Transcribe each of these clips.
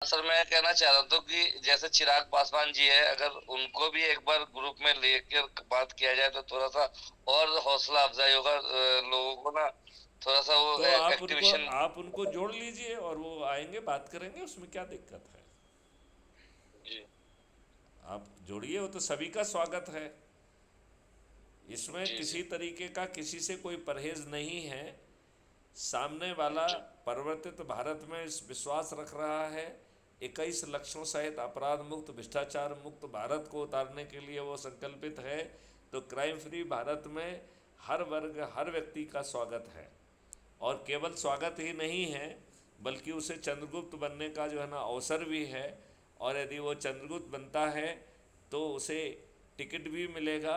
Sir मैं कहना चाह रहा था कि जैसे चिराग पासवान जी है, अगर उनको भी एक बार ग्रुप में लेकर बात किया जाए तो थोड़ा सा और हौसला अफजाई होगा लोगों को ना, थोड़ा सा वो तो एक्टिवेशन। आप उनको जोड़ लीजिए और वो आएंगे, बात करेंगे, उसमें क्या दिक्कत है। जी आप जोड़िए, वो तो सभी का स्वागत है। इसमें जी जी किसी तरीके का किसी से कोई परहेज नहीं है। सामने वाला जी परिवर्तित भारत में इस विश्वास रख रहा है। 21 लक्ष्यों सहित अपराध मुक्त, भ्रष्टाचार मुक्त भारत को उतारने के लिए वो संकल्पित है। तो क्राइम फ्री भारत में हर वर्ग, हर व्यक्ति का स्वागत है। और केवल स्वागत ही नहीं है, बल्कि उसे चंद्रगुप्त बनने का जो है ना अवसर भी है। और यदि वो चंद्रगुप्त बनता है तो उसे टिकट भी मिलेगा।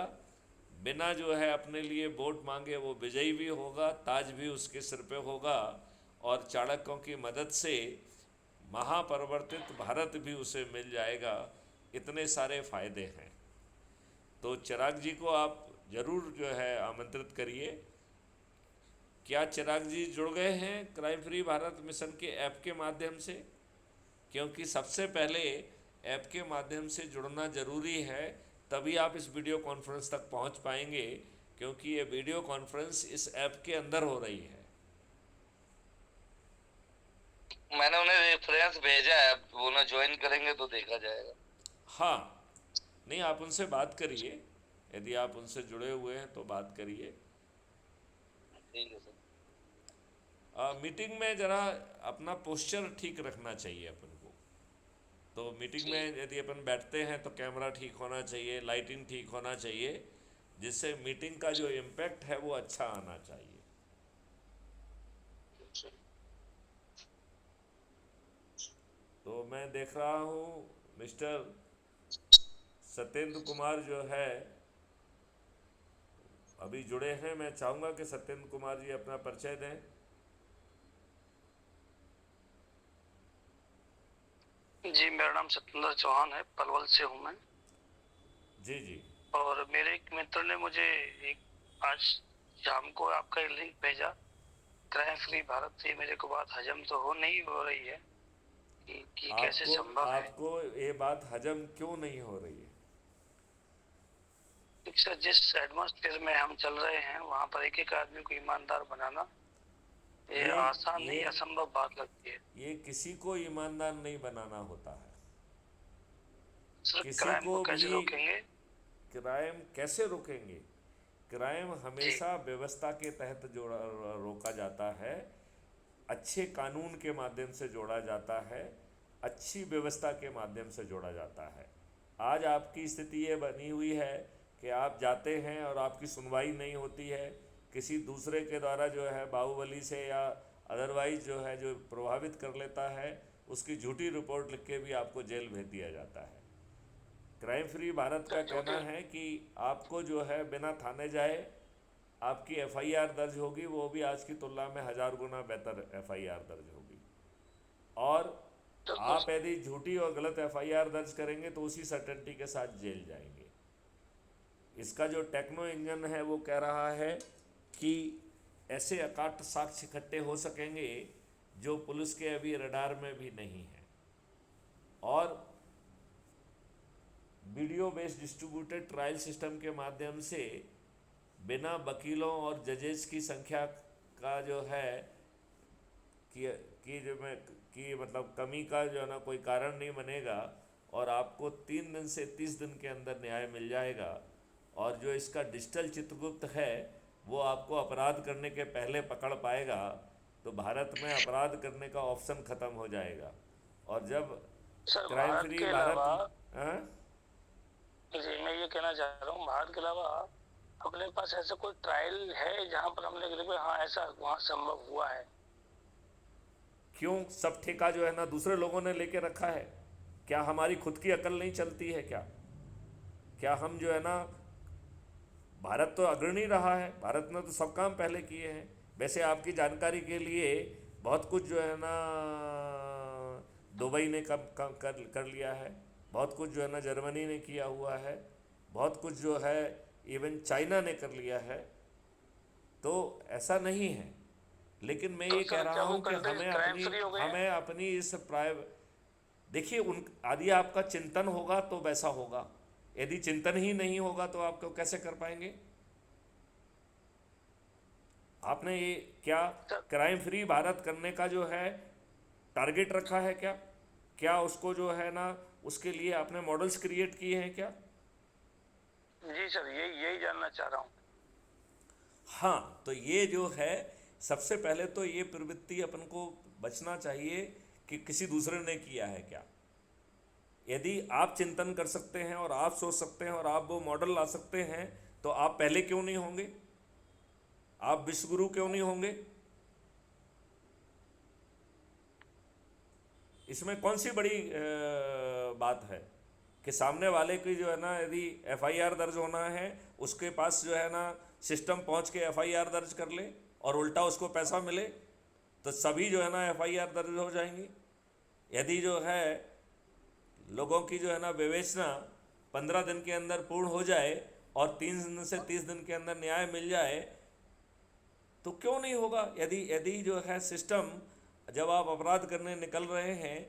बिना जो है अपने लिए वोट मांगे वो विजयी भी होगा, ताज भी उसके सिर पे होगा। और चाणक्यों की मदद से महापरिवर्तित भारत भी उसे मिल जाएगा। इतने सारे फायदे हैं। तो चिराग जी को आप ज़रूर जो है आमंत्रित करिए। क्या चिराग जी जुड़ गए हैं क्राइम फ्री भारत मिशन के ऐप के माध्यम से? क्योंकि सबसे पहले ऐप के माध्यम से जुड़ना ज़रूरी है, तभी आप इस वीडियो कॉन्फ्रेंस तक पहुंच पाएंगे। क्योंकि ये वीडियो कॉन्फ्रेंस इस ऐप के अंदर हो रही है। मैंने उन्हें रेफरेंस भेजा है, अब वो ना ज्वाइन करेंगे तो देखा जाएगा। हाँ, नहीं, आप उनसे बात करिए। यदि आप उनसे जुड़े हुए हैं तो बात करिए। ठीक है सर। मीटिंग में ज़रा अपना पोस्चर ठीक रखना चाहिए अपन को। तो मीटिंग ठीक। में यदि अपन बैठते हैं तो कैमरा ठीक होना चाहिए, लाइटिंग ठीक होना चाहिए, जिससे मीटिंग का जो इम्पैक्ट है वो अच्छा आना चाहिए। ठीक। तो मैं देख रहा हूँ मिस्टर सत्येंद्र कुमार जो है अभी जुड़े हैं। मैं चाहूँगा कि सत्येंद्र कुमार जी अपना परिचय दें। जी, मेरा नाम सत्येंद्र चौहान है, पलवल से हूँ मैं। जी जी। और मेरे एक मित्र ने मुझे एक आज शाम को आपका एक लिंक भेजा, क्राइम फ्री भारत से। मेरे को बात हजम तो हो नहीं हो रही है कि कैसे आपको संभव है। आपको ये बात हजम क्यों नहीं हो रही है? सर, जिस एटमॉस्फेयर में हम चल रहे हैं वहाँ पर एक एक आदमी को ईमानदार बनाना ये ये आसान ये नहीं, असंभव बात लगती है। ये किसी को ईमानदार नहीं बनाना होता है। सर, किसी क्राइम को को कैसे भी। रोकेंगे? क्राइम कैसे रोकेंगे? क्राइम जी। हमेशा व्यवस्था के तहत जोड़ा रोका जाता है। अच्छे कानून के माध्यम से जोड़ा जाता है। अच्छी व्यवस्था के माध्यम से जोड़ा जाता है। आज आपकी स्थिति ये बनी हुई है कि आप जाते हैं और आपकी सुनवाई नहीं होती है। किसी दूसरे के द्वारा जो है बाहुबली से या अदरवाइज जो है जो प्रभावित कर लेता है, उसकी झूठी रिपोर्ट लिख के भी आपको जेल भेज दिया जाता है। क्राइम फ्री भारत का सर, कहना झूठी। है कि आपको जो है बिना थाने जाए आपकी एफआईआर दर्ज होगी, वो भी आज की तुलना में 1000 गुना बेहतर एफआईआर दर्ज होगी। और बिल्कुल आप सर। यदि झूठी और गलत एफआईआर दर्ज करेंगे तो उसी सर्टेनिटी के साथ जेल जाएंगे। इसका जो टेक्नो इंजन है वो कह रहा है कि ऐसे अकाट साक्ष्य इकट्ठे हो सकेंगे जो पुलिस के अभी रडार में भी नहीं है। और video based distributed trial system के माध्यम से बिना वकीलों और जजेस की संख्या का जो है कि जो मैं कि मतलब कमी का जो है ना कोई कारण नहीं बनेगा। और आपको 3 दिन से 30 दिन के अंदर न्याय मिल जाएगा। और जो इसका डिजिटल चित्रगुप्त है वो आपको अपराध करने के पहले पकड़ पाएगा। तो भारत में अपराध करने का ऑप्शन ख़त्म हो जाएगा। और जब सर, क्राइम भारत फ्री के भारत। अलावा हाँ? जी, मैं ये कहना चाह रहा हूँ, भारत के अलावा अपने पास ऐसा कोई ट्रायल है जहाँ पर हमने देखा हाँ ऐसा वहाँ संभव हुआ है? क्यों सब ठेका जो है ना दूसरे लोगों ने लेके रखा है? क्या हमारी खुद की अकल नहीं चलती है क्या? क्या हम जो है ना, भारत तो अग्रणी रहा है, भारत ने तो सब काम पहले किए हैं। वैसे आपकी जानकारी के लिए बहुत कुछ जो है ना दुबई ने कम कम कर लिया है। बहुत कुछ जो है ना जर्मनी ने किया हुआ है। बहुत कुछ जो है इवन चाइना ने कर लिया है। तो ऐसा नहीं है। लेकिन मैं तो ये कह सर, रहा क्या वो हूँ कि कंट्रीज क्राइम फ्री हो गए हैं? हमें अपनी इस प्राइव देखिए उन यदि आपका चिंतन होगा तो वैसा होगा, यदि चिंतन ही नहीं होगा तो आप कैसे कर पाएंगे? आपने ये क्या सर क्राइम फ्री भारत करने का जो है टारगेट रखा है क्या? क्या उसको जो है ना उसके लिए आपने मॉडल्स क्रिएट किए हैं क्या? जी सर, यही यही जानना चाह रहा हूँ। हाँ, तो ये जो है सबसे पहले तो ये प्रवृत्ति अपन को बचना चाहिए कि किसी दूसरे ने किया है क्या। यदि आप चिंतन कर सकते हैं और आप सोच सकते हैं और आप वो मॉडल ला सकते हैं तो आप पहले क्यों नहीं होंगे? आप विश्वगुरु क्यों नहीं होंगे? इसमें कौन सी बड़ी बात है कि सामने वाले की जो है ना यदि एफआईआर दर्ज होना है उसके पास जो है ना सिस्टम पहुंच के एफआईआर दर्ज कर ले और उल्टा उसको पैसा मिले तो सभी जो है ना एफआईआर दर्ज हो जाएंगी। यदि जो है लोगों की जो है ना विवेचना 15 दिन के अंदर पूर्ण हो जाए और 3 दिन से 30 दिन के अंदर न्याय मिल जाए तो क्यों नहीं होगा? यदि यदि जो है सिस्टम जब आप अपराध करने निकल रहे हैं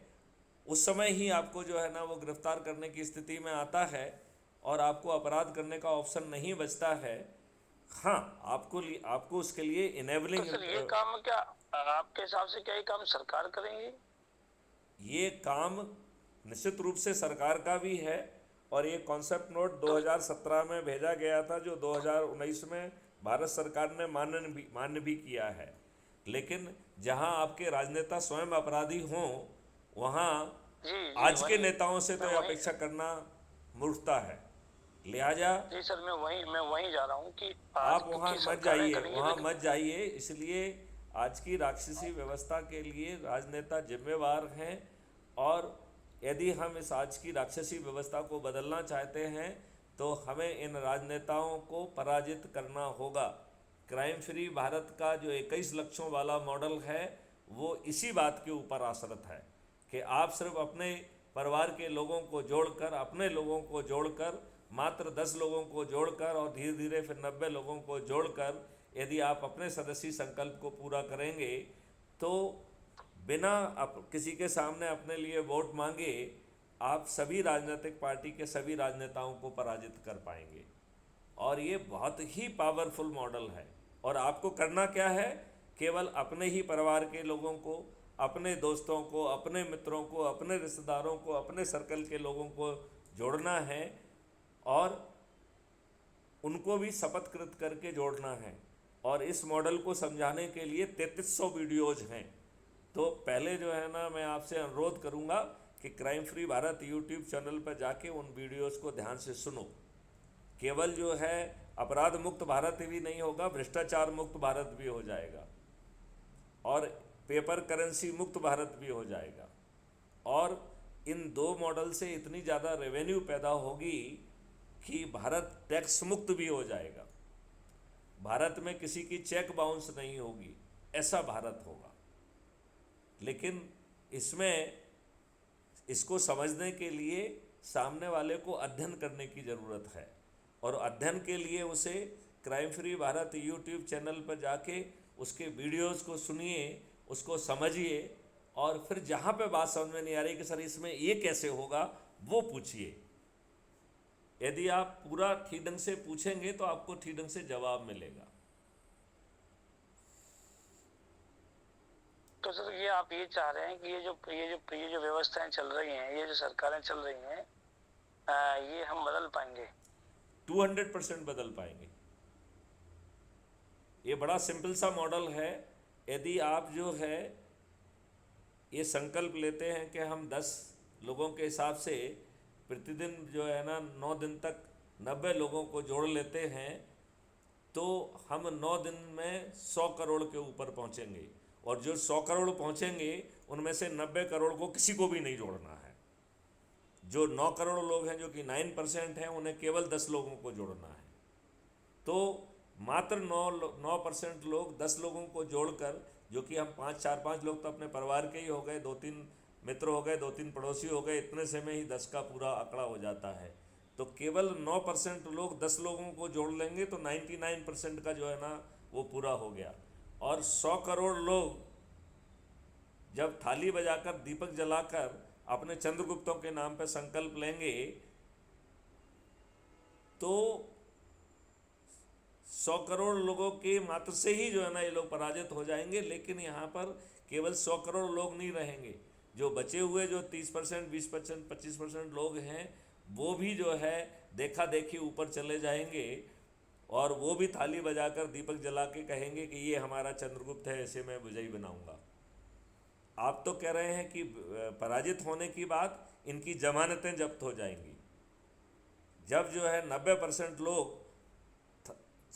उस समय ही आपको जो है ना वो गिरफ्तार करने की स्थिति में आता है और आपको अपराध करने का ऑप्शन नहीं बचता है। हाँ, आपको उसके लिए तो इनेबलिंग सर ये काम क्या आपके हिसाब से क्या ये काम सरकार करेंगी? ये काम निश्चित रूप से सरकार का भी है और ये कॉन्सेप्ट नोट तो 2017 में भेजा गया था जो 2019 में भारत सरकार ने मान्य भी किया है। लेकिन जहां आपके राजनेता स्वयं अपराधी हों वहां जी जी आज के वही नेताओं से तो मैं ये वही अपेक्षा करना मूर्खता है। लिहाजा जी सर, मैं वही जा रहा हूँ कि आज आप वहाँ क्योंकि मत सरकारें जाइए, करेंगी वहाँ लेकिन मत जाइए। इसलिए आज की राक्षसी व्यवस्था के लिए राजनेता जिम्मेवार हैं और यदि हम इस आज की राक्षसी व्यवस्था को बदलना चाहते हैं तो हमें इन राजनेताओं को पराजित करना होगा। क्राइम फ्री भारत का जो 21 लक्ष्यों वाला मॉडल है वो इसी बात के ऊपर आश्रित है कि आप सिर्फ अपने परिवार के लोगों को जोड़कर, अपने लोगों को जोड़कर, मात्र 10 लोगों को जोड़कर और धीरे धीरे फिर 90 लोगों को जोड़कर यदि आप अपने सदस्यी संकल्प को पूरा करेंगे तो बिना किसी के सामने अपने लिए वोट मांगे आप सभी राजनीतिक पार्टी के सभी राजनेताओं को पराजित कर पाएंगे। और ये बहुत ही पावरफुल मॉडल है। और आपको करना क्या है? केवल अपने ही परिवार के लोगों को, अपने दोस्तों को, अपने मित्रों को, अपने रिश्तेदारों को, अपने सर्कल के लोगों को जोड़ना है और उनको भी शपथकृत करके जोड़ना है। और इस मॉडल को समझाने के लिए 3300 वीडियोज़ हैं। तो पहले जो है ना मैं आपसे अनुरोध करूंगा कि crime free Bharat YouTube channel पर जाके उन वीडियोज़ को ध्यान से सुनो। केवल जो है अपराध मुक्त भारत भी नहीं होगा, भ्रष्टाचार मुक्त भारत भी हो जाएगा और पेपर करेंसी मुक्त भारत भी हो जाएगा। और इन दो मॉडल से इतनी ज़्यादा रेवेन्यू पैदा होगी कि भारत टैक्स मुक्त भी हो जाएगा। भारत में किसी की चेक बाउंस नहीं होगी, ऐसा भारत होगा। लेकिन इसमें इसको समझने के लिए सामने वाले को अध्ययन करने की ज़रूरत है और अध्ययन के लिए उसे crime free Bharat YouTube channel पर जाके उसके वीडियोस को सुनिए, उसको समझिए और फिर जहाँ पे बात समझ में नहीं आ रही कि सर इसमें ये कैसे होगा वो पूछिए। यदि आप पूरा ठीक ढंग से पूछेंगे तो आपको ठीक ढंग से जवाब मिलेगा। तो सर ये आप ये चाह रहे हैं कि ये जो व्यवस्थाएं चल रही हैं, ये जो सरकारें चल रही हैं, ये हम बदल पाएंगे? 200% बदल पाएंगे। ये बड़ा सिंपल सा मॉडल है। यदि आप जो है ये संकल्प लेते हैं कि हम 10 लोगों के हिसाब से प्रतिदिन जो है ना 9 दिन तक 90 लोगों को जोड़ लेते हैं तो हम 9 दिन में 100 करोड़ के ऊपर पहुंचेंगे। और जो 100 करोड़ पहुंचेंगे उनमें से 90 करोड़ को किसी को भी नहीं जोड़ना है। जो 9 करोड़ लोग हैं, जो कि 9% हैं, उन्हें केवल 10 लोगों को जोड़ना है। तो मात्र 9% लोग 10 लोगों को जोड़कर, जो कि हम 4-5 लोग तो अपने परिवार के ही हो गए, 2-3 मित्र हो गए, 2-3 पड़ोसी हो गए, इतने से में ही 10 का पूरा आंकड़ा हो जाता है। तो केवल 9% लोग 10 लोगों को जोड़ लेंगे तो 99% का जो है ना वो पूरा हो गया। और 100 करोड़ लोग जब थाली बजाकर, दीपक जलाकर अपने चंद्रगुप्तों के नाम पे संकल्प लेंगे तो 100 करोड़ लोगों के मात्र से ही जो है ना ये लोग पराजित हो जाएंगे। लेकिन यहाँ पर केवल 100 करोड़ लोग नहीं रहेंगे, जो बचे हुए जो 30%, 20%, 25% लोग हैं वो भी जो है देखा देखी ऊपर चले जाएंगे और वो भी थाली बजाकर दीपक जला के कहेंगे कि ये हमारा चंद्रगुप्त है, इसे मैं विजयी बनाऊंगा। आप तो कह रहे हैं कि पराजित होने की बात, इनकी जमानतें जब्त हो जाएंगी। जब जो है 90% लोग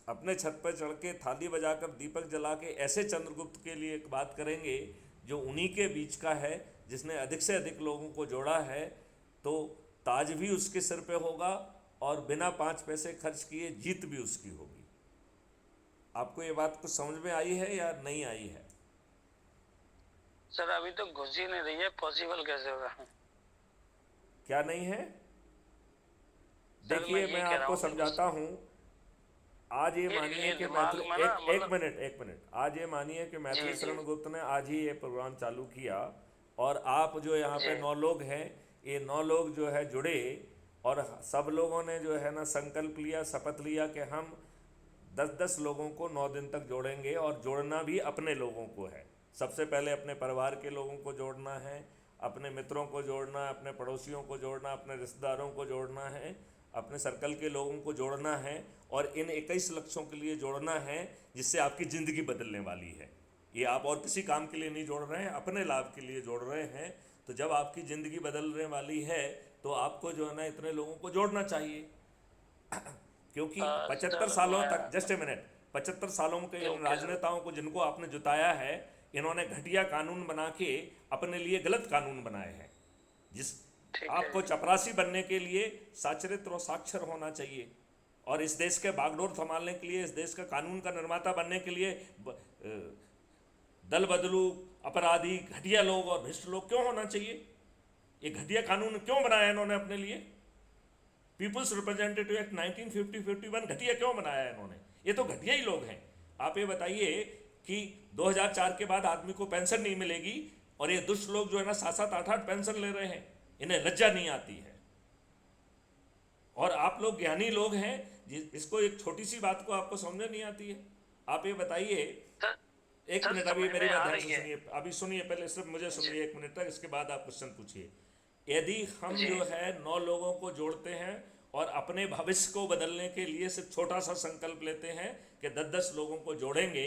अपने छत पर चढ़ के थाली बजाकर दीपक जला के ऐसे चंद्रगुप्त के लिए एक बात करेंगे जो उन्हीं के बीच का है, जिसने अधिक से अधिक लोगों को जोड़ा है, तो ताज भी उसके सिर पे होगा और बिना 5 पैसे खर्च किए जीत भी उसकी होगी। आपको ये बात कुछ समझ में आई है या नहीं आई है? सर अभी तो घुस ही नहीं रही है, पॉसिबल कैसे होगा? क्या नहीं है? सर, देखिए मैं कह रहा आपको हूँ कि समझाता हूँ। आज ये मानिए कि दिमाग में ना एक मिनट, आज ये मानिए कि मैथिली जी। शरण गुप्त ने आज ही ये प्रोग्राम चालू किया और आप जो यहाँ पे जी। 9 लोग हैं, ये 9 लोग जो है जुड़े और सब लोगों ने जो है ना संकल्प लिया, शपथ लिया कि हम 10-10 लोगों को 9 दिन तक जोड़ेंगे और जोड़ना भी अपने लोगों को है। सबसे पहले अपने परिवार के लोगों को जोड़ना है, अपने मित्रों को जोड़ना है, अपने पड़ोसियों को जोड़ना, अपने रिश्तेदारों को जोड़ना है, अपने सर्कल के लोगों को जोड़ना है और इन 21 लक्ष्यों के लिए जोड़ना है जिससे आपकी ज़िंदगी बदलने वाली है। ये आप और किसी काम के लिए नहीं जोड़ रहे हैं, अपने लाभ के लिए जोड़ रहे हैं। तो जब आपकी ज़िंदगी बदलने वाली है तो आपको जो है ना इतने लोगों को जोड़ना चाहिए क्योंकि 75 सालों तक, जस्ट ए मिनट, 75 सालों के इन राजनेताओं को जिनको आपने जुटाया है, इन्होंने घटिया कानून बना के अपने लिए गलत कानून बनाए हैं। जिस आपको चपरासी बनने के लिए साचरित्र और साक्षर होना चाहिए और इस देश के बागडोर संभालने के लिए, इस देश का कानून का निर्माता बनने के लिए दल बदलू, अपराधी, घटिया लोग और भ्रष्ट लोग क्यों होना चाहिए? ये घटिया कानून क्यों बनाया इन्होंने अपने लिए? पीपुल्स रिप्रेजेंटेटिव एक्ट 1950-51 घटिया क्यों बनाया इन्होंने? ये तो घटिया ही लोग हैं। आप ये बताइए कि 2004 के बाद आदमी को पेंशन नहीं मिलेगी और ये दुष्ट लोग जो है ना 7-7, 8-8 पेंशन ले रहे हैं, इन्हें लज्जा नहीं आती है। और आप लोग ज्ञानी लोग हैं, इसको एक छोटी सी बात को आपको समझ नहीं आती है। आप ये बताइए, एक मिनट, अभी मेरी बात ध्यान से सुनिए, अभी सुनिए, पहले सिर्फ मुझे सुनिए 1 मिनट तक, इसके बाद आप क्वेश्चन पूछिए। यदि हम जो है 9 लोगों को जोड़ते हैं और अपने भविष्य को बदलने के लिए सिर्फ छोटा सा संकल्प लेते हैं कि 10-10 लोगों को जोड़ेंगे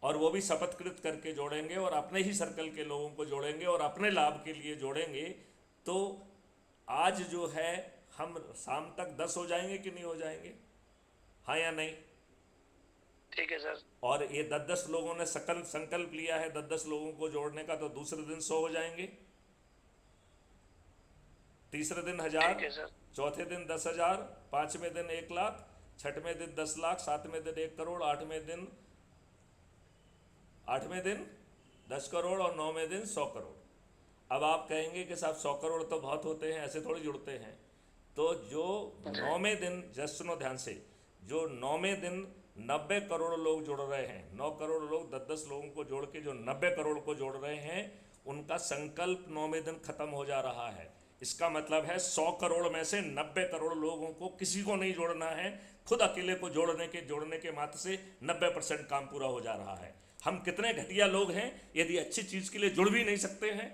और वो भी शपथकृत करके जोड़ेंगे और अपने ही सर्कल के लोगों को जोड़ेंगे और अपने लाभ के लिए जोड़ेंगे, तो आज जो है हम शाम तक 10 हो जाएंगे कि नहीं हो जाएंगे? हाँ या नहीं? ठीक है सर। और ये 10-10 लोगों ने संकल्प लिया है 10-10 लोगों को जोड़ने का, तो दूसरे दिन 100 हो जाएंगे, तीसरे दिन 1000, चौथे दिन 10,000, 5वें दिन 1 लाख, 6वें दिन 10 लाख, 7वें दिन 1 करोड़, 8वें दिन 10 करोड़ और 9वें दिन 100 करोड़। अब आप कहेंगे कि साहब 100 करोड़ तो बहुत होते हैं, ऐसे थोड़ी जुड़ते हैं। तो जो 9वें दिन, जस्ट सुनो ध्यान से, जो 9वें दिन 90 करोड़ लोग जुड़ रहे हैं, 9 करोड़ लोग 10-10 लोगों को जोड़ के जो 90 करोड़ को जोड़ रहे हैं, उनका संकल्प 9वें दिन खत्म हो जा रहा है। इसका मतलब है 100 करोड़ में से 90 करोड़ लोगों को किसी को नहीं जोड़ना है, खुद अकेले को जोड़ने के मात्र से 90% काम पूरा हो जा रहा है। हम कितने घटिया लोग हैं, यदि अच्छी चीज़ के लिए जुड़ भी नहीं सकते हैं,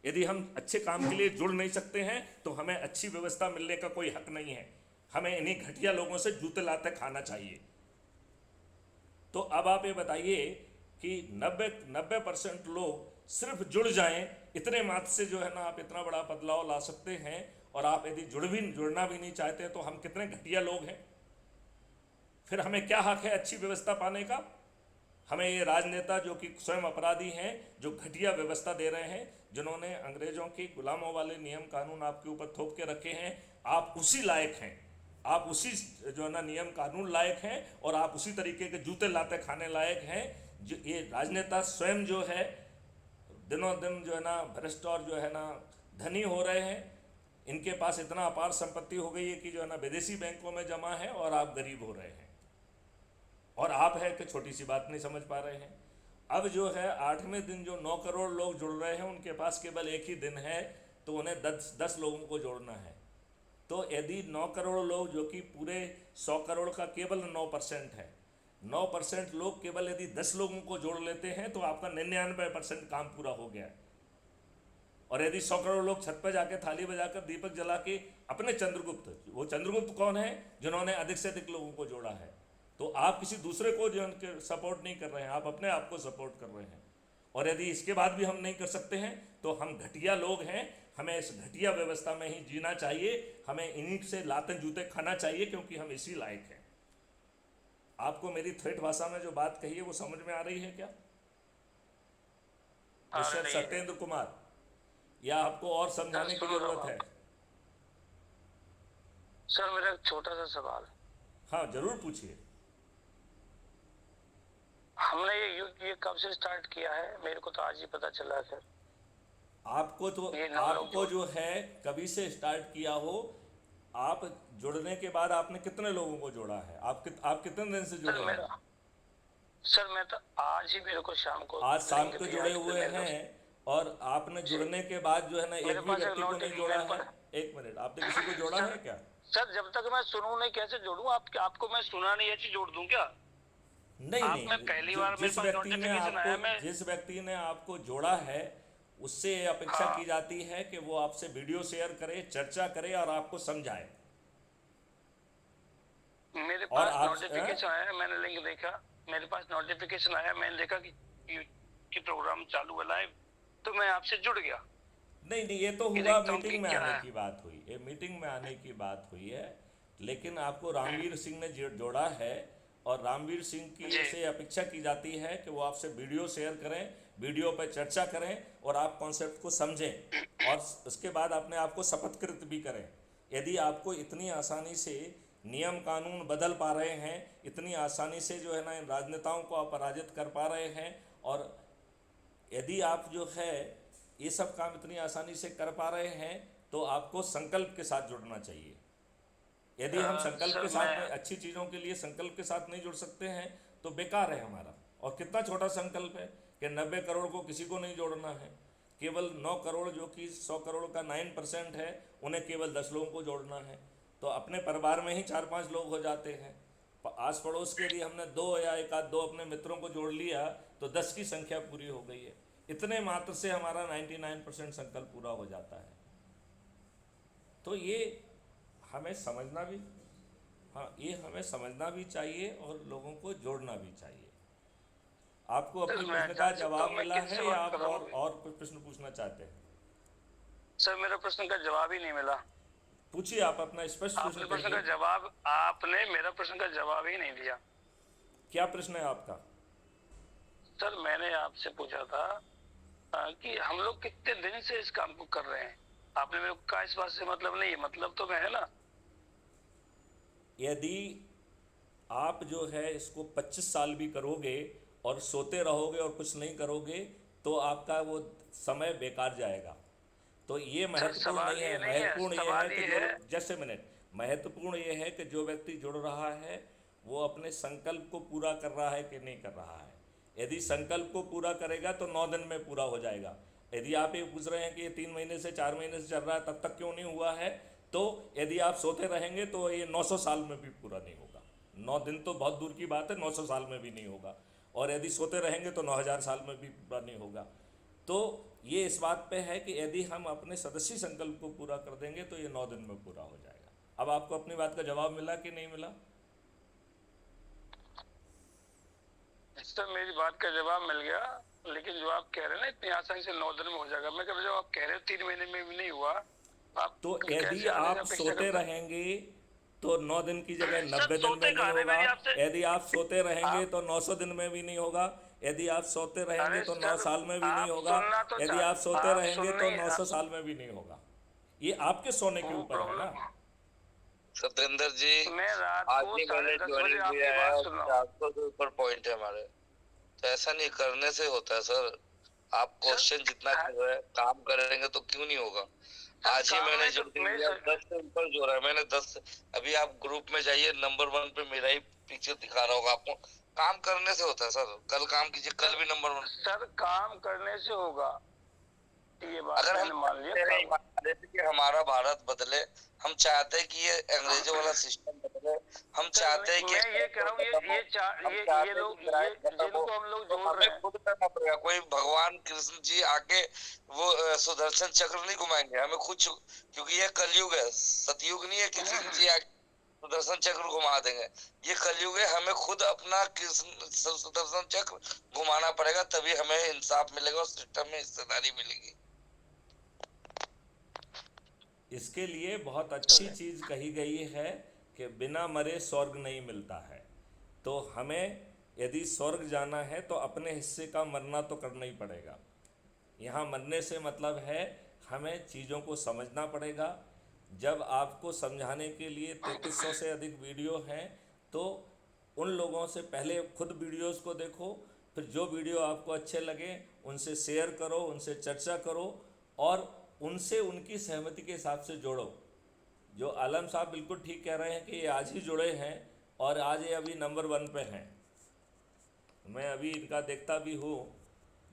यदि हम अच्छे काम के लिए जुड़ नहीं सकते हैं, तो हमें अच्छी व्यवस्था मिलने का कोई हक नहीं है। हमें इन्हीं घटिया लोगों से जूते लाते खाना चाहिए। तो अब आप ये बताइए कि 90% लोग सिर्फ जुड़ जाएं, इतने मात्र से जो है ना आप इतना बड़ा बदलाव ला सकते हैं। और आप यदि जुड़ना भी नहीं चाहते तो हम कितने घटिया लोग हैं, फिर हमें क्या हक है अच्छी व्यवस्था पाने का? हमें ये राजनेता जो कि स्वयं अपराधी हैं, जो घटिया व्यवस्था दे रहे हैं, जिन्होंने अंग्रेजों की गुलामों वाले नियम कानून आपके ऊपर थोप के रखे हैं, आप उसी लायक हैं, आप उसी जो है ना नियम कानून लायक हैं और आप उसी तरीके के जूते लाते खाने लायक हैं। जो ये राजनेता स्वयं जो है दिनों दिन जो है ना भ्रष्ट और जो है ना धनी हो रहे हैं, इनके पास इतना अपार संपत्ति हो गई है कि जो है ना विदेशी बैंकों में जमा है और आप गरीब हो रहे हैं। और आप है कि छोटी सी बात नहीं समझ पा रहे हैं। अब जो है 8वें दिन जो 9 करोड़ लोग जुड़ रहे हैं, उनके पास केवल एक ही दिन है तो उन्हें 10 लोगों को जोड़ना है। तो यदि 9 करोड़ लोग, जो कि पूरे 100 करोड़ का केवल 9% है, 9% लोग केवल यदि 10 लोगों को जोड़ लेते हैं तो आपका 99% काम पूरा हो गया है। और यदि 100 करोड़ लोग छत पर जाके थाली बजाकर दीपक जला के अपने चंद्रगुप्त, वो चंद्रगुप्त कौन है? जिन्होंने अधिक से अधिक लोगों को जोड़ा है। तो आप किसी दूसरे को जो सपोर्ट नहीं कर रहे हैं, आप अपने आप को सपोर्ट कर रहे हैं। और यदि इसके बाद भी हम नहीं कर सकते हैं तो हम घटिया लोग हैं, हमें इस घटिया व्यवस्था में ही जीना चाहिए, हमें इन्हीं से लाते जूते खाना चाहिए, क्योंकि हम इसी लायक हैं। आपको मेरी थ्रेट भाषा में जो बात कही है वो समझ में आ रही है क्या, मिस्टर सत्येंद्र कुमार, या आपको और समझाने की जरूरत है? सर मेरा एक छोटा सा सवाल। हाँ जरूर पूछिए। हमने ये युद्ध ये कब से स्टार्ट किया है? मेरे को तो आज ही पता चला सर। आपको जो है कभी से स्टार्ट किया हो, आप जुड़ने के बाद आपने कितने लोगों को जोड़ा है? आप कितने दिन से जुड़े हैं? सर मैं तो आज ही, मेरे को शाम को, आज शाम को जुड़े हुए हैं। और आपने जुड़ने के बाद जो है ना, एक भी व्यक्ति को नहीं जोड़ा है? एक मिनट, आपने किसी को जोड़ा है क्या? सर जब तक मैं सुनूं नहीं कैसे जोड़ूं? आपको मैं सुना नहीं ऐसी जोड़ दूं क्या? नहीं, पहली बार जिस व्यक्ति ने आपको जोड़ा है उससे अपेक्षा की जाती है कि वो आपसे वीडियो शेयर करे, चर्चा करे और आपको समझाए। मेरे पास नोटिफिकेशन आया, मैंने लिंक देखा, मेरे पास नोटिफिकेशन आया, मैंने देखा कि प्रोग्राम चालू है लाइव, तो मैं आपसे जुड़ गया। नहीं, ये तो हुआ मीटिंग में आने की बात हुई, ये मीटिंग में आने की बात हुई है। लेकिन आपको रामवीर सिंह ने जोड़ा है और रामवीर सिंह की से अपेक्षा की जाती है कि वो आपसे वीडियो शेयर करें, वीडियो पर चर्चा करें और आप कॉन्सेप्ट को समझें और उसके बाद अपने आप को शपथकृत भी करें। यदि आपको इतनी आसानी से नियम कानून बदल पा रहे हैं, इतनी आसानी से जो है ना इन राजनेताओं को आप पराजित कर पा रहे हैं, और यदि आप जो है ये सब काम इतनी आसानी से कर पा रहे हैं, तो आपको संकल्प के साथ जुड़ना चाहिए। यदि हम संकल्प के साथ में अच्छी चीज़ों के लिए संकल्प के साथ नहीं जुड़ सकते हैं तो बेकार है हमारा। और कितना छोटा संकल्प है कि 90 करोड़ को किसी को नहीं जोड़ना है, केवल 9 करोड़ जो कि 100 करोड़ का 9% है, उन्हें केवल 10 लोगों को जोड़ना है। तो अपने परिवार में ही 4-5 लोग हो जाते हैं। आस पड़ोस के लिए हमने 2 या 1-2 अपने मित्रों को जोड़ लिया तो 10 की संख्या पूरी हो गई है। इतने मात्र से हमारा 99% संकल्प पूरा हो जाता है। तो ये हमें समझना भी, ये हमें समझना भी चाहिए और लोगों को जोड़ना भी चाहिए। आपको अपने प्रश्न का जवाब मिला है या आप और कोई प्रश्न पूछना चाहते हैं? सर मेरा प्रश्न का जवाब ही नहीं मिला। पूछिए, आप अपना स्पष्ट प्रश्न का जवाब, आपने मेरा प्रश्न का जवाब ही नहीं दिया। क्या प्रश्न है आपका? सर मैंने आपसे पूछा था कि हम लोग कितने दिन से इस काम को कर रहे हैं। आपने मेरे को कहा इस बात से मतलब नहीं है, मतलब तो है ना। यदि आप जो है इसको 25 साल भी करोगे और सोते रहोगे और कुछ नहीं करोगे तो आपका वो समय बेकार जाएगा। तो ये महत्वपूर्ण नहीं है, महत्वपूर्ण ये है कि जो जस्ट ए मिनट, महत्वपूर्ण ये है कि जो व्यक्ति जुड़ रहा है वो अपने संकल्प को पूरा कर रहा है कि नहीं कर रहा है। यदि संकल्प को पूरा करेगा तो 9 दिन में पूरा हो जाएगा। यदि आप ये पूछ रहे हैं कि ये 3 महीने से 4 महीने से चल रहा है तब तक क्यों नहीं हुआ है, तो यदि आप सोते रहेंगे तो ये 900 साल में भी पूरा नहीं होगा। 9 दिन तो बहुत दूर की बात है, 900 साल में भी नहीं होगा। और यदि सोते रहेंगे तो 9000 साल में भी पूरा नहीं होगा। तो ये इस बात पे है कि यदि हम अपने सदस्य संकल्प को पूरा कर देंगे तो ये 9 दिन में पूरा हो जाएगा। अब आपको अपनी बात का जवाब मिला कि नहीं मिला? सर मेरी बात का जवाब मिल गया, लेकिन जो आप कह रहे हैं ना इतनी आसानी से 9 दिन में हो जाएगा, मैं कह रहा हूं आप कह रहे हो 3 महीने में भी नहीं हुआ। आप तो यदि आप सोते रहेंगे तो 9 दिन की जगह 90 दिन में नहीं होगा। यदि आप सोते रहेंगे तो 900 दिन में भी नहीं होगा। यदि आप सोते रहेंगे तो 9 साल में भी नहीं होगा। यदि आप सोते रहेंगे तो 900 साल में भी नहीं होगा। ये आपके सोने के ऊपर है ना सत्येंद्र जी। आज ही मैंने ज्वाइनिंग किया है, 400 के ऊपर पॉइंट है हमारे। तो ऐसा नहीं करने से होता है सर। आप क्वेश्चन जितना कर रहे हैं, काम करेंगे तो क्यों नहीं होगा। आज ही मैंने ज्वाइनिंग किया, 10 से ऊपर जोड़ा है मैंने। 10 अभी आप ग्रुप में जाइए, नंबर 1 पे मेरा ही पिक्चर दिखा रहा होगा आपको। काम करने से होता है सर। कल काम कीजिए, कल भी नंबर 1। सर काम करने से होगा, ये बात अगर हम मान लिया। चाहते थे कि हमारा भारत बदले, हम चाहते हैं कि ये अंग्रेजों वाला सिस्टम बदले, हम सर चाहते हैं कि मैं ये कह रहा हूँ हम ये चाहते हैं कि लोग ये क्राइम खत्म हो। जिनको हम लोग तो जोड़ रहे हमें हैं, खुद करना पड़ेगा, कोई भगवान कृष्ण जी आके वो सुदर्शन चक्र नहीं घुमाएंगे, हमें खुद क्योंकि ये कलयुग है, सतयुग नहीं है किसी जी आके सुदर्शन चक्र घुमा देंगे। ये कलयुग है, हमें खुद अपना कृष्ण सुदर्शन चक्र घुमाना पड़ेगा, तभी हमें इंसाफ मिलेगा और सिस्टम में हिस्सेदारी मिलेगी। इसके लिए बहुत अच्छी चीज़ कही गई है कि बिना मरे स्वर्ग नहीं मिलता है। तो हमें यदि स्वर्ग जाना है तो अपने हिस्से का मरना तो करना ही पड़ेगा। यहाँ मरने से मतलब है हमें चीज़ों को समझना पड़ेगा। जब आपको समझाने के लिए 3300 से अधिक वीडियो हैं, तो उन लोगों से पहले खुद वीडियोस को देखो, फिर जो वीडियो आपको अच्छे लगे उनसे शेयर करो, उनसे चर्चा करो और उनसे उनकी सहमति के हिसाब से जोड़ो। जो आलम साहब बिल्कुल ठीक कह रहे हैं कि ये आज ही जुड़े हैं और आज ये अभी नंबर 1 पे हैं। मैं अभी इनका देखता भी हूँ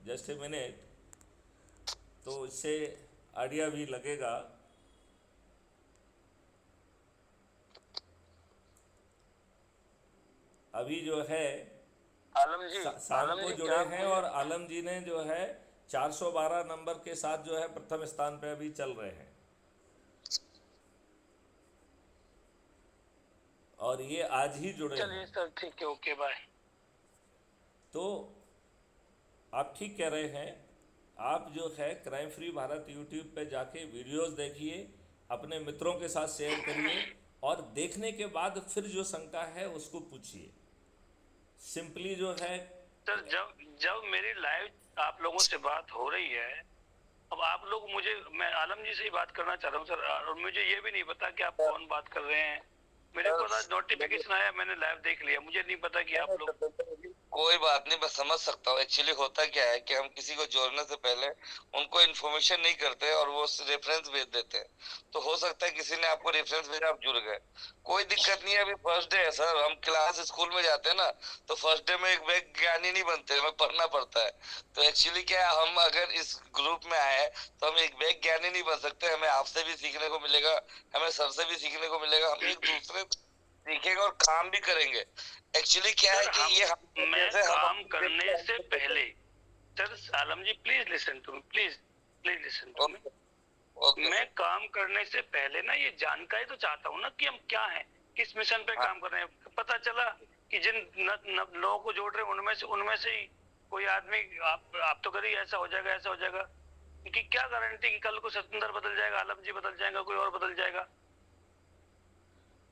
जस्ट ए मिनट, तो इससे आइडिया भी लगेगा। अभी जो है आलम जी, शाम आलम को जी क्या जुड़े आप हैं मुझे, और आलम जी ने जो है 412 नंबर के साथ जो है प्रथम स्थान पे अभी चल रहे हैं और ये आज ही जुड़े चलिए हैं। सर ठीक है, ओके बाय। तो आप ठीक कह रहे हैं। आप जो है क्राइम फ्री भारत यूट्यूब पे जाके वीडियोस देखिए, अपने मित्रों के साथ शेयर करिए और देखने के बाद फिर जो शंका है उसको पूछिए। सिंपली जो है सर जब जब मेरी लाइव आप लोगों से बात हो रही है, अब आप लोग मुझे, मैं आलम जी से ही बात करना चाह रहा हूँ सर, और मुझे ये भी नहीं पता कि आप कौन बात कर रहे हैं। मेरे को आज नोटिफिकेशन आया, मैंने लाइव देख लिया, मुझे नहीं पता कि आप लोग। कोई बात नहीं, मैं समझ सकता हूँ। एक्चुअली होता क्या है कि हम किसी को जोड़ने से पहले उनको इन्फॉर्मेशन नहीं करते और वो रेफरेंस भेज देते हैं। तो हो सकता है किसी ने आपको रेफरेंस भेजा, आप जुड़ गए, कोई दिक्कत नहीं है। अभी फर्स्ट डे है सर, हम क्लास स्कूल में जाते हैं ना, तो फर्स्ट डे में एक बैग ज्ञानी नहीं बनते, हमें पढ़ना पड़ता है। तो एक्चुअली क्या है, हम अगर इस ग्रुप में आए तो हम एक बैग ज्ञानी नहीं बन सकते। हमें आपसे भी सीखने को मिलेगा, हमें सर से भी सीखने को मिलेगा, हम एक दूसरे सीखेंगे और काम भी करेंगे। एक्चुअली क्या है सर कि ये मैं जैसे हम काम करने से पहले, sir Alam ji please listen to me, please please listen to me. Okay okay मैं काम करने से पहले ना ये जानकारी तो चाहता हूँ ना कि हम क्या हैं, किस मिशन पे काम कर रहे हैं। पता चला कि जिन लोगों को जोड़ रहे हैं उनमें से ही कोई आदमी आप तो करिए ऐसा हो जाएगा, ऐसा हो जाएगा, क्योंकि क्या गारंटी कि कल को सतेंद्र बदल जाएगा, आलम जी बदल जाएगा, कोई और बदल जाएगा।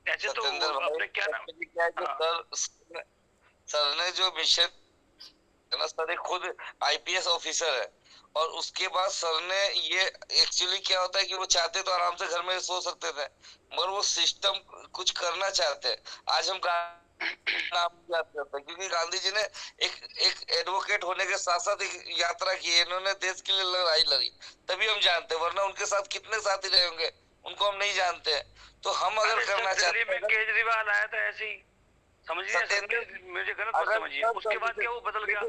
ऐसे तो सत्येंद्र भाई, अपने क्या नाम, एक्चुअली क्या है कि हाँ, सर ने जो मिशन है ना, सर एक खुद आईपीएस ऑफिसर है। और उसके बाद सर ने ये, एक्चुअली क्या होता है कि वो चाहते तो आराम से घर में सो सकते थे, मगर वो सिस्टम कुछ करना चाहते हैं। आज हम नाम याद करते हैं क्योंकि गांधी जी ने एक एक एडवोकेट होने के साथ साथ एक यात्रा की है, इन्होंने देश के लिए लड़ाई लड़ी, तभी हम जानते हैं, वरना उनके साथ कितने साथी रहे होंगे उनको हम नहीं जानते हैं। तो हम अगर अरे करना सर दिल्ली चाहते में हैं, केजरीवाल आया था ऐसे ही, समझिए सर, सत्येंद्र, प्लीज मुझे गलत मत अगर समझिए, उसके बाद क्या वो बदल गया।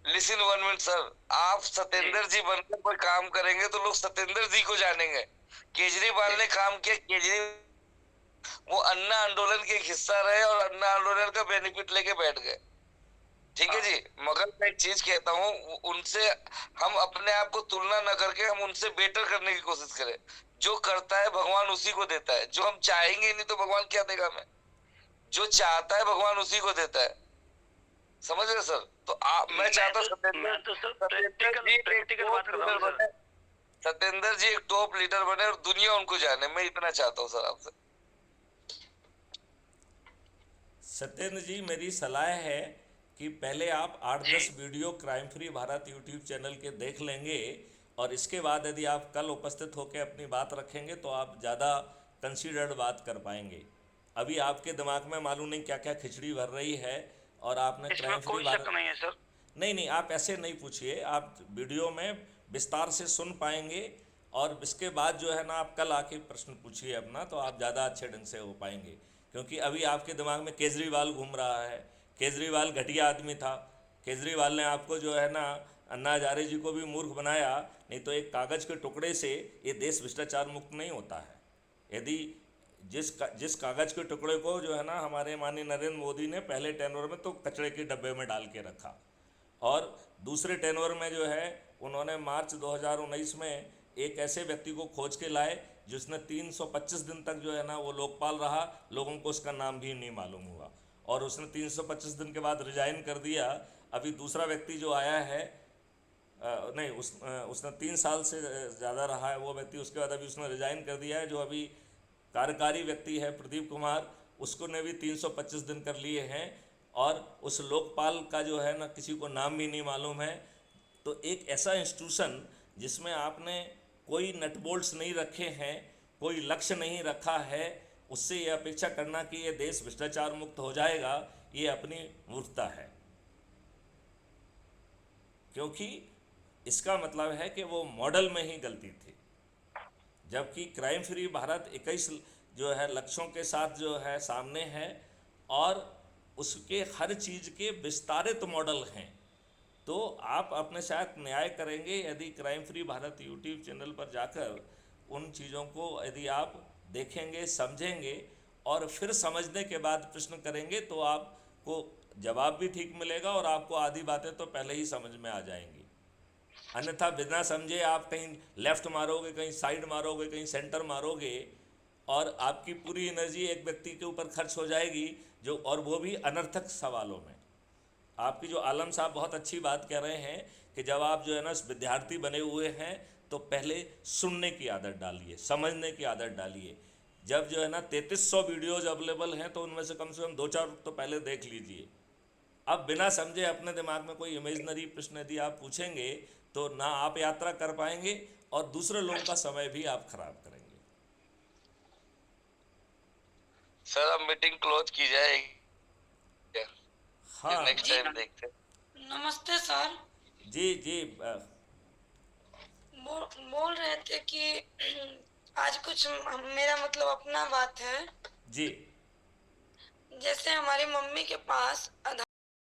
लिसन 1 मिनट सर, आप जी सत्येंद्र जी बनकर कोई काम करेंगे तो लोग सत्येंद्र जी को जानेंगे। केजरीवाल जी ने काम किया, वो अन्ना आंदोलन के एक हिस्सा रहे और अन्ना आंदोलन का बेनिफिट लेके बैठ गए। ठीक है हाँ, जी, मगर मैं एक चीज कहता हूँ, उनसे हम अपने आप को तुलना न करके हम उनसे बेटर करने की कोशिश करें। जो करता है भगवान उसी को देता है, जो हम चाहेंगे नहीं तो भगवान क्या देगा हमें, जो चाहता है भगवान उसी को देता है। समझ रहे सर? तो मैं चाहता हूँ मैं तो सर सत्येंद्र जी एक प्रैक्टिकल बात टॉप कर रहा लीडर हूँ सर। बने, सत्येंद्र जी एक टॉप लीडर बने और दुनिया उनको जाने, मैं इतना चाहता हूँ सर आपसे। सत्येंद्र जी, मेरी सलाह है कि पहले आप जी 8-10 video crime free Bharat YouTube channel के देख लेंगे और इसके बाद यदि आप कल उपस्थित होकर अपनी बात रखेंगे तो आप ज़्यादा कंसीडर्ड बात कर पाएंगे। अभी आपके दिमाग में मालूम नहीं क्या क्या खिचड़ी भर रही है और आपने इसमें क्राइम फ्री कोई शक भारत, नहीं है सर। नहीं नहीं, आप ऐसे नहीं पूछिए, आप वीडियो में विस्तार से सुन पाएंगे और इसके बाद जो है ना आप कल आके प्रश्न पूछिए अपना, तो आप ज़्यादा अच्छे ढंग से हो पाएंगे। क्योंकि अभी आपके दिमाग में केजरीवाल घूम रहा है। केजरीवाल घटिया आदमी था, केजरीवाल ने आपको जो है ना अन्ना हजारे जी को भी मूर्ख बनाया, नहीं तो एक कागज़ के टुकड़े से ये देश भ्रष्टाचार मुक्त नहीं होता है। यदि जिस कागज़ के टुकड़े को जो है ना हमारे माननीय नरेंद्र मोदी ने पहले टेनवर में तो कचरे के डब्बे में डाल के रखा, और दूसरे टेनवर में जो है उन्होंने मार्च 2019 में एक ऐसे व्यक्ति को खोज के लाए जिसने 325 दिन तक जो है ना वो लोकपाल रहा, लोगों को उसका नाम भी नहीं मालूम हुआ, और उसने 325 दिन के बाद रिजाइन कर दिया। अभी दूसरा व्यक्ति जो आया है, नहीं उसने 3 साल से ज़्यादा रहा है वो व्यक्ति, उसके बाद अभी उसने रिजाइन कर दिया है। जो अभी कार्यकारी व्यक्ति है प्रदीप कुमार, उसको ने भी 325 दिन कर लिए हैं, और उस लोकपाल का जो है ना किसी को नाम भी नहीं मालूम है। तो एक ऐसा इंस्टीट्यूशन जिसमें आपने कोई नट बोल्ट्स नहीं रखे हैं, कोई लक्ष्य नहीं रखा है, उससे ये अपेक्षा करना कि ये देश भ्रष्टाचार मुक्त हो जाएगा, ये अपनी मूर्खता है। क्योंकि इसका मतलब है कि वो मॉडल में ही गलती थी, जबकि क्राइम फ्री भारत 21 जो है लक्ष्यों के साथ जो है सामने है, और उसके हर चीज़ के विस्तारित मॉडल हैं। तो आप अपने साथ न्याय करेंगे यदि crime free Bharat YouTube channel पर जाकर उन चीज़ों को यदि आप देखेंगे, समझेंगे, और फिर समझने के बाद प्रश्न करेंगे, तो आपको जवाब भी ठीक मिलेगा और आपको आधी बातें तो पहले ही समझ में आ जाएंगी। अन्यथा बिना समझे आप कहीं लेफ़्ट मारोगे, कहीं साइड मारोगे, कहीं सेंटर मारोगे, और आपकी पूरी एनर्जी एक व्यक्ति के ऊपर खर्च हो जाएगी, जो और वो भी अनर्थक सवालों में। आपकी जो आलम साहब बहुत अच्छी बात कह रहे हैं कि जब आप जो है ना विद्यार्थी बने हुए हैं तो पहले सुनने की आदत डालिए, समझने की आदत डालिए। जब जो है ना 3300 वीडियोज़ अवेलेबल हैं तो उनमें से कम 2-4 तो पहले देख लीजिए। अब बिना समझे अपने दिमाग में कोई इमेजनरी प्रश्न यदि आप पूछेंगे तो ना आप यात्रा कर पाएंगे और दूसरे लोगों का समय भी आप खराब करेंगे। सर अब मीटिंग क्लोज की जाए, हाँ नेक्स्ट टाइम देखते हैं। नमस्ते सर। जी जी, बोल रहे थे कि आज कुछ मेरा मतलब अपना बात है। जी जैसे हमारी मम्मी के पास